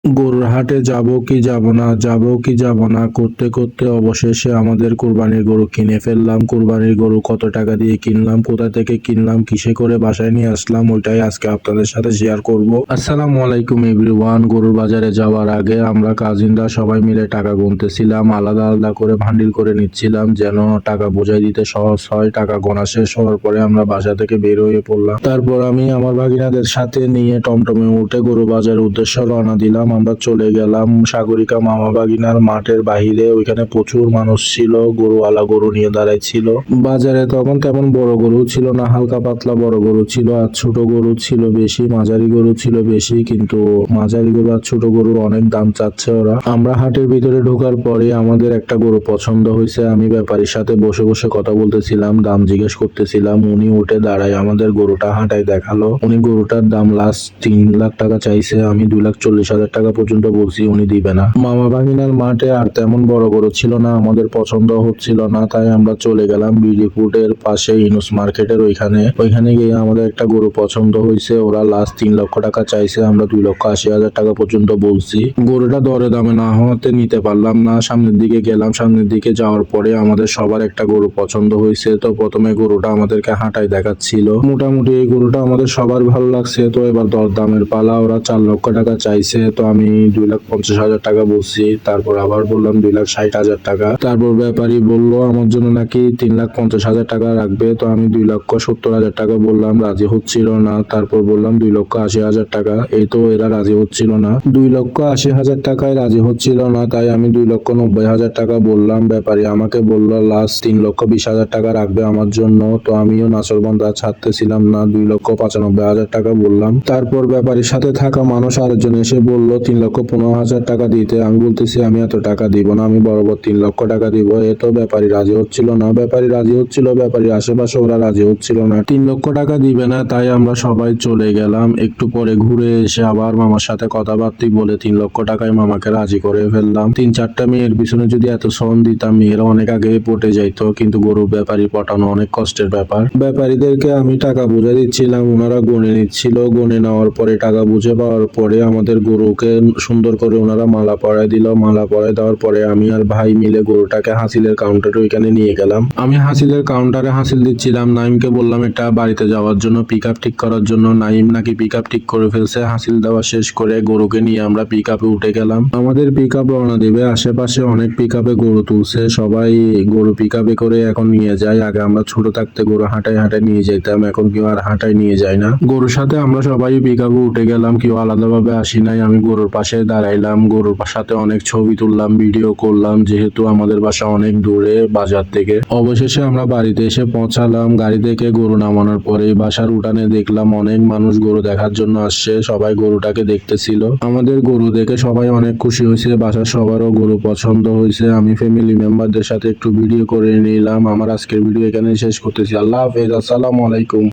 গরুর হাটে যাব কি যাব না, যাব কি যাব না করতে করতে অবশেষে আমাদের কুরবানির গরু কিনে ফেললাম। কুরবানির গরু কত টাকা দিয়ে কিনলাম, কোথা থেকে কিনলাম, কিসে করে বাসায় নিয়ে আসলাম, ওইটাই আজকে আপনাদের সাথে শেয়ার করব। আসসালামু আলাইকুম এভরিওয়ান। গরুর বাজারে যাওয়ার আগে আমরা কাজিনরা সবাই মিলে টাকা গুনতেছিলাম, আলাদা আলাদা করে ভান্ডিল করে নিচ্ছিলাম যেন টাকা বোঝাই দিতে সহজ হয়। টাকা গোনা শেষ হওয়ার পরে আমরা বাসা থেকে বের হয়ে পড়লাম। তারপর আমি আমার ভাগিনাদের সাথে নিয়ে টমটমে উঠে গরু বাজারের উদ্দেশ্যে রওনা দিলাম। আমরা চলে গেলাম সাগরিকা মামা ভাগিনার মাঠের বাহিরে। ওইখানে প্রচুর মানুষ ছিল, গরুওয়ালা গরু নিয়ে দাঁড়াইছিল। বাজারে তখন তেমন বড় গরু ছিল না, হালকা পাতলা বড় গরু ছিল, আর ছোট গরু ছিল বেশি, মাঝারি গরু ছিল বেশি, কিন্তু মাঝারি গরু আর ছোট গরুর অনেক দাম চাচ্ছে ওরা। আমরা হাটের ভিতরে ঢোকার পরে আমাদের একটা গরু পছন্দ হয়েছে। আমি ব্যাপারীর সাথে বসে বসে কথা বলতেছিলাম, দাম জিজ্ঞেস করতেছিলাম। উনি উঠে দাঁড়ায় আমাদের গরুটা হাঁটায় দেখালো। উনি গরুটার দাম লাস্ট 3 লাখ টাকা চাইছে। আমি 2,40,000 টাকা পর্যন্ত বলছি, উনি দিবে না। মামা ভাগিনার মাঠে আর তেমন বড় গরু ছিল না, আমাদের পছন্দ হচ্ছিল না, তাই আমরা চলে গেলাম বিডি ফুডের পাশে ইনুস মার্কেটের ওইখানে গিয়ে আমাদের একটা গরু পছন্দ হয়েছে। ওরা লাস্ট 3 লক্ষ টাকা চাইছে, আমরা 2,80,000 টাকা পর্যন্ত বলছি। গরুটা দরে দামে না হওয়াতে নিতে পারলাম না। সামনের দিকে গেলাম, সামনের দিকে যাওয়ার পরে আমাদের সবার একটা গরু পছন্দ হয়েছে। তো প্রথমে গরুটা আমাদেরকে হাঁটায় দেখাচ্ছিল। মোটামুটি এই গরুটা আমাদের সবার ভালো লাগছে। তো এবার দরদামের পালা। ওরা 4 লক্ষ টাকা চাইছে, তো আমি 2,50,000 টাকা বলছি। তারপর আবার বললাম 2,60,000 টাকা। তারপর ব্যাপারী বললো আমার জন্য নাকি 3,50,000 টাকা রাখবে। তো আমি 2,70,000 টাকা বললাম, রাজি হচ্ছিল না। তারপর বললাম 2,80,000 টাকা। এই তো এরা রাজি হচ্ছিল না, 2,80,000 টাকায় রাজি হচ্ছিল না, তাই আমি 2,90,000 টাকা বললাম। ব্যাপারী আমাকে বললো লাস্ট 3,20,000 টাকা রাখবে আমার জন্য। তো আমিও নাচরবান্ধা ছাড়তেছিলাম না, 2,95,000 টাকা বললাম। তারপর ব্যাপারীর সাথে থাকা মানুষ আরেকজন এসে বললো 3,15,000 টাকা দিতে। আমি বলতেছি আমি এত টাকা দিব না, আমি বরাবর 3 লক্ষ টাকা দিব। এ তো ব্যাপারী রাজি হচ্ছিল না। ব্যাপারী রাজি হচ্ছিল, ব্যাপারীর আশেপাশে ওরা রাজি হচ্ছিল না, 3 লক্ষ টাকা দিবে না। তাই আমরা সবাই চলে গেলাম। একটু পরে ঘুরে এসে আবার মামার সাথে কথাবার্তা বলে 3 লক্ষ টাকায় মামাকে রাজি করে ফেললাম। 3-4টা মেয়ের পিছনে যদি এত শ্রম দিতাম, মেয়েরা অনেক আগে পটে যাইতো, কিন্তু গরু ব্যাপারী পটানো অনেক কষ্টের ব্যাপার। ব্যাপারীদেরকে আমি টাকা বুঝে দিচ্ছিলাম, ওনারা গনে নিচ্ছিল। গনে নেওয়ার পরে টাকা বুঝে পাওয়ার পরে আমাদের গরুকে সুন্দর করে ওনারা মালা পরায় দিল। মালা পরায় দেওয়ার পরে আমি আর ভাই মিলে গরুটাকে হাসিলের কাউন্টারে ওইখানে নিয়ে গেলাম। আমি হাসিলের কাউন্টারে হাসিল দিচ্ছিলাম। নাইমকে বললাম এটা বাড়িতে যাওয়ার জন্য, পিক আপ ঠিক করার জন্য। নাইম নাকি পিক আপ ঠিক করে ফেলছে। হাসিল দেওয়া শেষ করে গরুকে নিয়ে আমরা পিক আপে উঠে গেলাম। আমাদের পিক আপ রওনা দিবে। আশেপাশে অনেক পিক আপে গরু তুলছে, সবাই গরু পিক আপে করে এখন নিয়ে যায়। আগে আমরা ছোট থাকতে গরু হাঁটায় হাঁটায় নিয়ে যেতাম, এখন কেউ আর হাঁটায় নিয়ে যায় না। গরুর সাথে আমরা সবাই পিক আপে উঠে গেলাম, কেউ আলাদাভাবে আসি নাই। আমি গরুর পাশে দাঁড়াইলাম, গরুর সাথে অনেক ছবি তুললাম, ভিডিও করলাম, যেহেতু আমাদের বাসা অনেক দূরে বাজার থেকে। অবশেষে আমরা বাড়িতে এসে পৌঁছালাম। গাড়ি থেকে গরু নামানোর পরে বাসার উঠানে দেখলাম অনেক মানুষ গরু দেখার জন্য আসছে, সবাই গরুটাকে দেখতেছিল। আমাদের গরু দেখে সবাই অনেক খুশি হয়েছে, বাসার সবারও গরু পছন্দ হয়েছে। আমি ফ্যামিলি মেম্বারদের সাথে একটু ভিডিও করে নিলাম। আমার আজকের ভিডিও এখানে শেষ করতেছি। আল্লাহ হাফেজ, আসসালামু আলাইকুম।